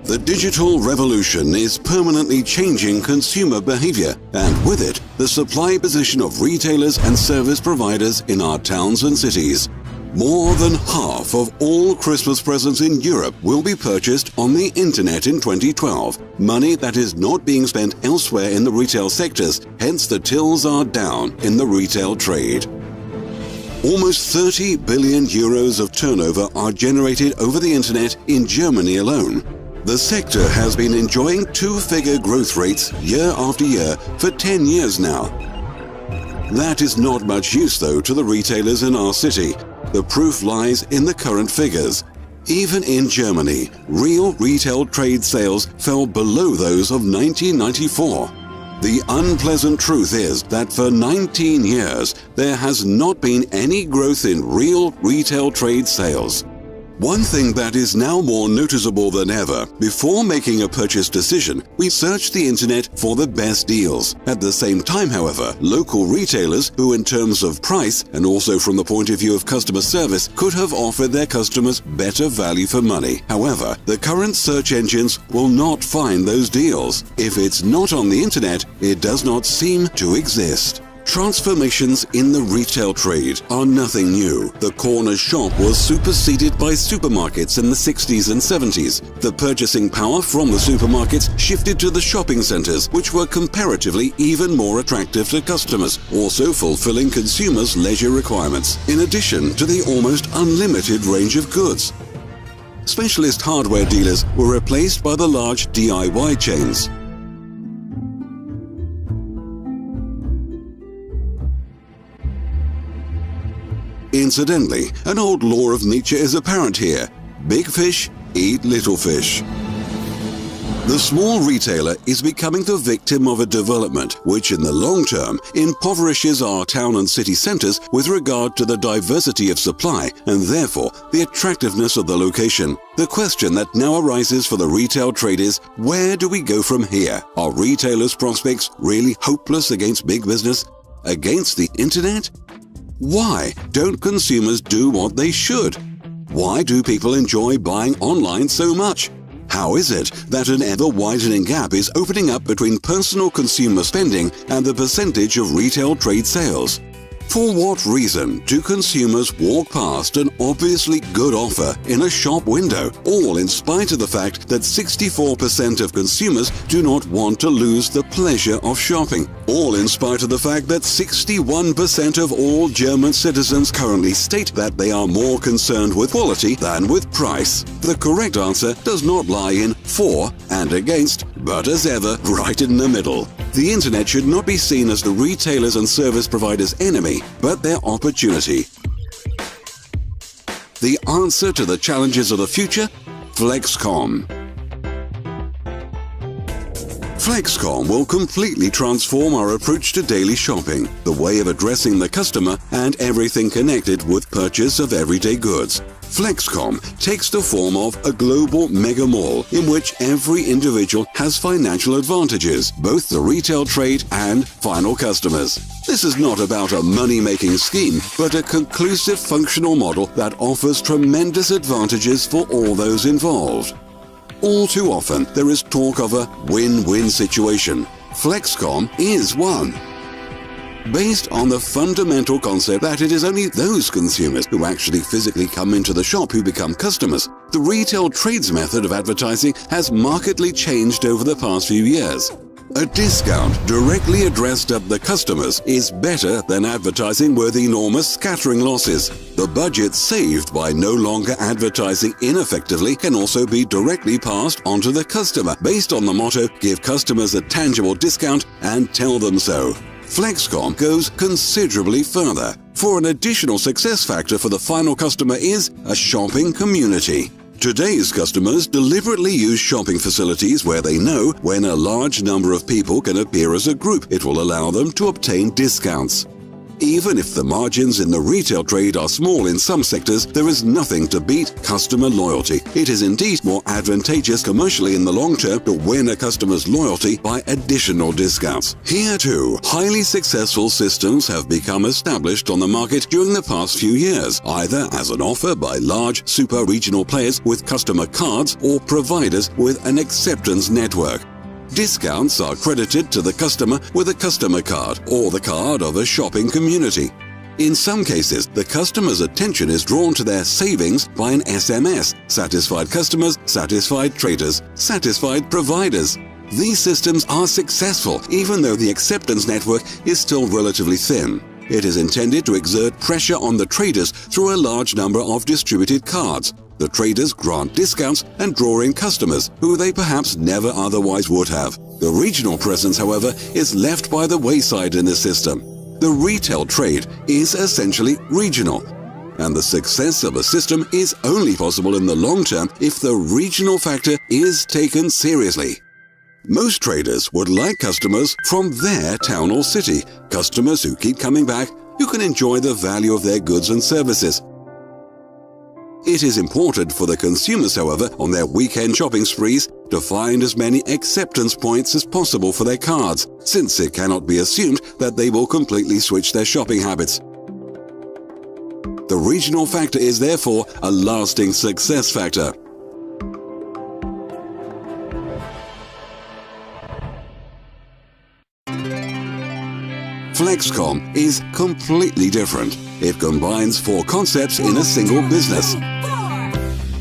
The digital revolution is permanently changing consumer behavior, and with it, the supply position of retailers and service providers in our towns and cities. More than half of all Christmas presents in Europe will be purchased on the internet in 2012. Money that is not being spent elsewhere in the retail sectors, hence the tills are down in the retail trade. Almost 30 billion euros of turnover are generated over the internet in Germany alone. The sector has been enjoying two-figure growth rates year after year for 10 years now. That is not much use, though, to the retailers in our city. The proof lies in the current figures. Even in Germany, real retail trade sales fell below those of 1994. The unpleasant truth is that for 19 years, there has not been any growth in real retail trade sales. One thing that is now more noticeable than ever, before making a purchase decision, we search the internet for the best deals. At the same time, however, local retailers, who in terms of price and also from the point of view of customer service, could have offered their customers better value for money. However, the current search engines will not find those deals. If it's not on the internet, it does not seem to exist. Transformations in the retail trade are nothing new. The corner shop was superseded by supermarkets in the 60s and 70s. The purchasing power from the supermarkets shifted to the shopping centers, which were comparatively even more attractive to customers, also fulfilling consumers' leisure requirements, in addition to the almost unlimited range of goods. Specialist hardware dealers were replaced by the large DIY chains. Incidentally, an old law of nature is apparent here. Big fish eat little fish. The small retailer is becoming the victim of a development which in the long term impoverishes our town and city centers with regard to the diversity of supply and therefore the attractiveness of the location. The question that now arises for the retail trade is, where do we go from here? Are retailers' prospects really hopeless against big business? Against the internet? Why don't consumers do what they should? Why do people enjoy buying online so much? How is it that an ever-widening gap is opening up between personal consumer spending and the percentage of retail trade sales? For what reason do consumers walk past an obviously good offer in a shop window, all in spite of the fact that 64% of consumers do not want to lose the pleasure of shopping, all in spite of the fact that 61% of all German citizens currently state that they are more concerned with quality than with price? The correct answer does not lie in for and against, but as ever, right in the middle. The internet should not be seen as the retailers and service providers' enemy, but their opportunity. The answer to the challenges of the future? FlexKom. FlexKom will completely transform our approach to daily shopping, the way of addressing the customer, and everything connected with purchase of everyday goods. FlexKom takes the form of a global mega mall in which every individual has financial advantages, both the retail trade and final customers. This is not about a money-making scheme, but a conclusive functional model that offers tremendous advantages for all those involved. All too often, there is talk of a win-win situation. FlexKom is one. Based on the fundamental concept that it is only those consumers who actually physically come into the shop who become customers, the retail trade's method of advertising has markedly changed over the past few years. A discount directly addressed at the customers is better than advertising with enormous scattering losses. The budget saved by no longer advertising ineffectively can also be directly passed on to the customer based on the motto, give customers a tangible discount and tell them so. FlexKom goes considerably further, for an additional success factor for the final customer is a shopping community. Today's customers deliberately use shopping facilities where they know when a large number of people can appear as a group, it will allow them to obtain discounts. Even if the margins in the retail trade are small in some sectors, there is nothing to beat customer loyalty. It is indeed more advantageous commercially in the long term to win a customer's loyalty by additional discounts. Here too, highly successful systems have become established on the market during the past few years, either as an offer by large super-regional players with customer cards or providers with an acceptance network. Discounts are credited to the customer with a customer card or the card of a shopping community. In some cases, the customer's attention is drawn to their savings by an SMS. Satisfied customers, satisfied traders, satisfied providers. These systems are successful even though the acceptance network is still relatively thin. It is intended to exert pressure on the traders through a large number of distributed cards. The traders grant discounts and draw in customers who they perhaps never otherwise would have. The regional presence, however, is left by the wayside in this system. The retail trade is essentially regional, and the success of a system is only possible in the long term if the regional factor is taken seriously. Most traders would like customers from their town or city, customers who keep coming back, who can enjoy the value of their goods and services. It is important for the consumers, however, on their weekend shopping sprees to find as many acceptance points as possible for their cards, since it cannot be assumed that they will completely switch their shopping habits. The regional factor is therefore a lasting success factor. FlexKom is completely different. It combines 4 concepts in a single business: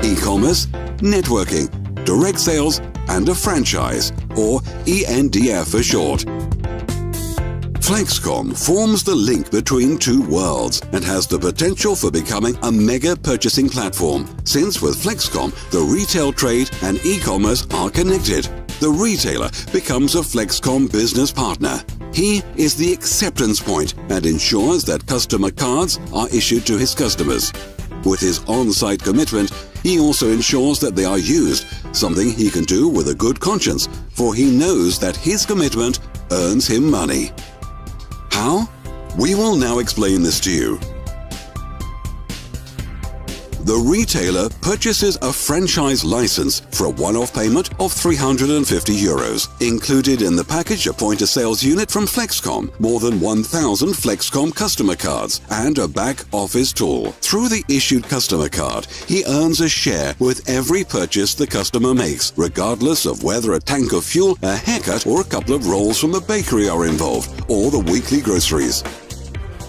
e-commerce, networking, direct sales, and a franchise, or ENDF for short. FlexKom forms the link between 2 worlds and has the potential for becoming a mega purchasing platform, since with FlexKom, the retail trade and e-commerce are connected. The retailer becomes a FlexKom business partner. He is the acceptance point and ensures that customer cards are issued to his customers. With his on-site commitment, he also ensures that they are used, something he can do with a good conscience, for he knows that his commitment earns him money. How? We will now explain this to you. The retailer purchases a franchise license for a one-off payment of €350. Included in the package, a point-of-sales unit from FlexKom, more than 1,000 FlexKom customer cards, and a back-office tool. Through the issued customer card, he earns a share with every purchase the customer makes, regardless of whether a tank of fuel, a haircut, or a couple of rolls from the bakery are involved, or the weekly groceries.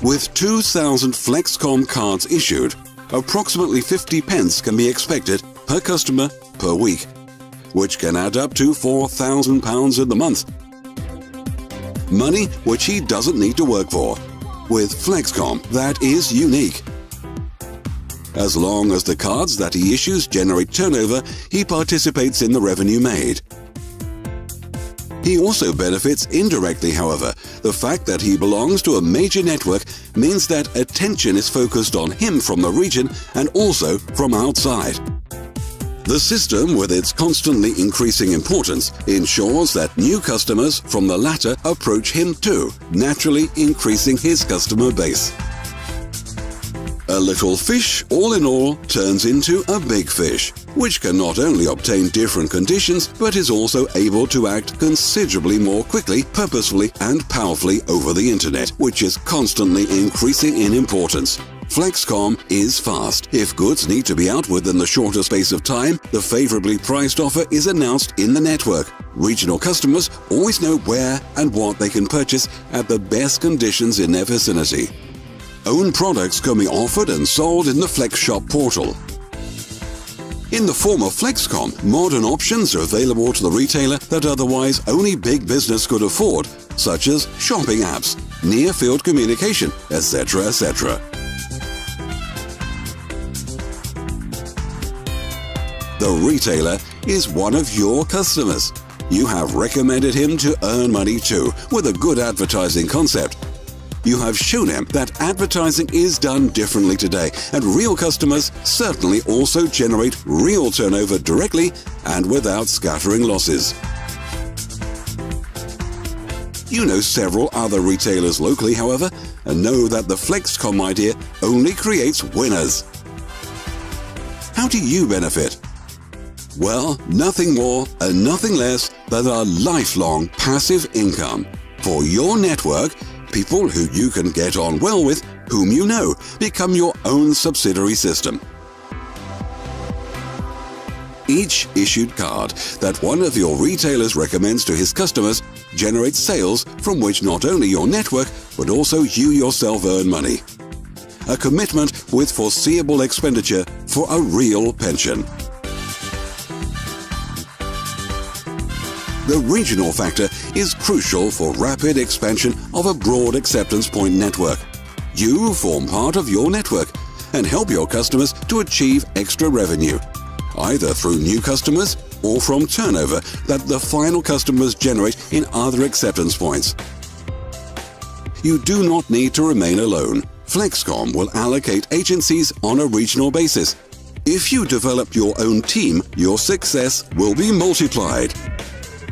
With 2,000 FlexKom cards issued, approximately 50 pence can be expected per customer per week, which can add up to £4,000 in the month. Money which he doesn't need to work for. With FlexKom, that is unique. As long as the cards that he issues generate turnover, he participates in the revenue made. He also benefits indirectly, however. The fact that he belongs to a major network means that attention is focused on him from the region and also from outside. The system, with its constantly increasing importance, ensures that new customers from the latter approach him too, naturally increasing his customer base. A little fish, all in all, turns into a big fish, which can not only obtain different conditions, but is also able to act considerably more quickly, purposefully, and powerfully over the internet, which is constantly increasing in importance. FlexKom is fast. If goods need to be out within the shorter space of time, the favorably priced offer is announced in the network. Regional customers always know where and what they can purchase at the best conditions in their vicinity. Own products can be offered and sold in the FlexShop portal. In the form of FlexKom, modern options are available to the retailer that otherwise only big business could afford, such as shopping apps, near-field communication, etc., etc. The retailer is one of your customers. You have recommended him to earn money too, with a good advertising concept. You have shown him that advertising is done differently today, and real customers certainly also generate real turnover directly and without scattering losses. You know several other retailers locally, however, and know that the FlexKom idea only creates winners. How do you benefit? Well, nothing more and nothing less than a lifelong passive income. For your network, people who you can get on well with, whom you know, become your own subsidiary system. Each issued card that one of your retailers recommends to his customers generates sales from which not only your network, but also you yourself earn money. A commitment with foreseeable expenditure for a real pension. The regional factor is crucial for rapid expansion of a broad acceptance point network. You form part of your network and help your customers to achieve extra revenue, either through new customers or from turnover that the final customers generate in other acceptance points. You do not need to remain alone. FlexKom will allocate agencies on a regional basis. If you develop your own team, your success will be multiplied.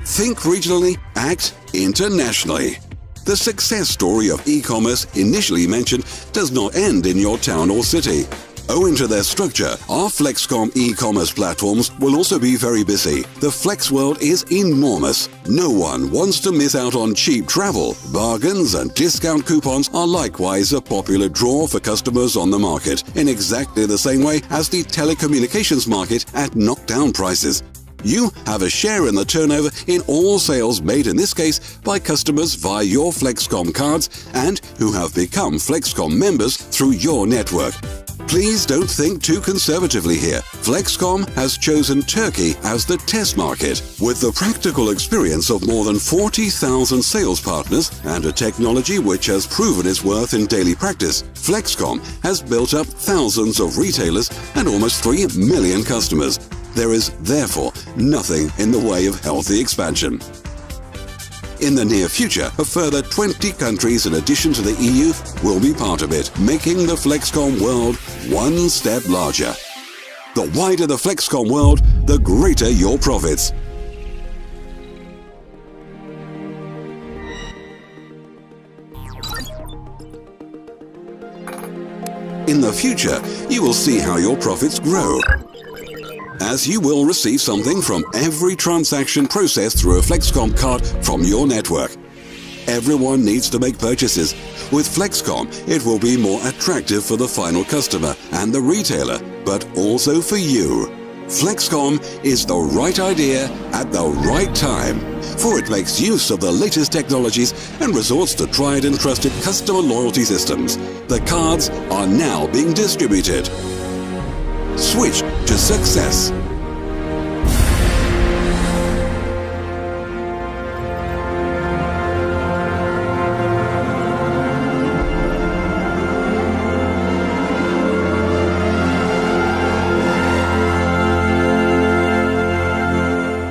Think regionally, act internationally. The success story of e-commerce initially mentioned does not end in your town or city. Owing to their structure, our FlexKom e-commerce platforms will also be very busy. The Flex world is enormous. No one wants to miss out on cheap travel. Bargains and discount coupons are likewise a popular draw for customers on the market, in exactly the same way as the telecommunications market at knockdown prices. You have a share in the turnover in all sales made in this case by customers via your FlexKom cards and who have become FlexKom members through your network. Please don't think too conservatively here. FlexKom has chosen Turkey as the test market. With the practical experience of more than 40,000 sales partners and a technology which has proven its worth in daily practice, FlexKom has built up thousands of retailers and almost 3 million customers. There is, therefore, nothing in the way of healthy expansion. In the near future, a further 20 countries in addition to the EU will be part of it, making the FlexKom world one step larger. The wider the FlexKom world, the greater your profits. In the future, you will see how your profits grow, as you will receive something from every transaction processed through a FlexKom card from your network. Everyone needs to make purchases. With FlexKom, it will be more attractive for the final customer and the retailer, but also for you. FlexKom is the right idea at the right time, for it makes use of the latest technologies and resorts to tried and trusted customer loyalty systems. The cards are now being distributed. Switch to success.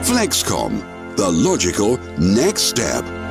FlexKom, the logical next step.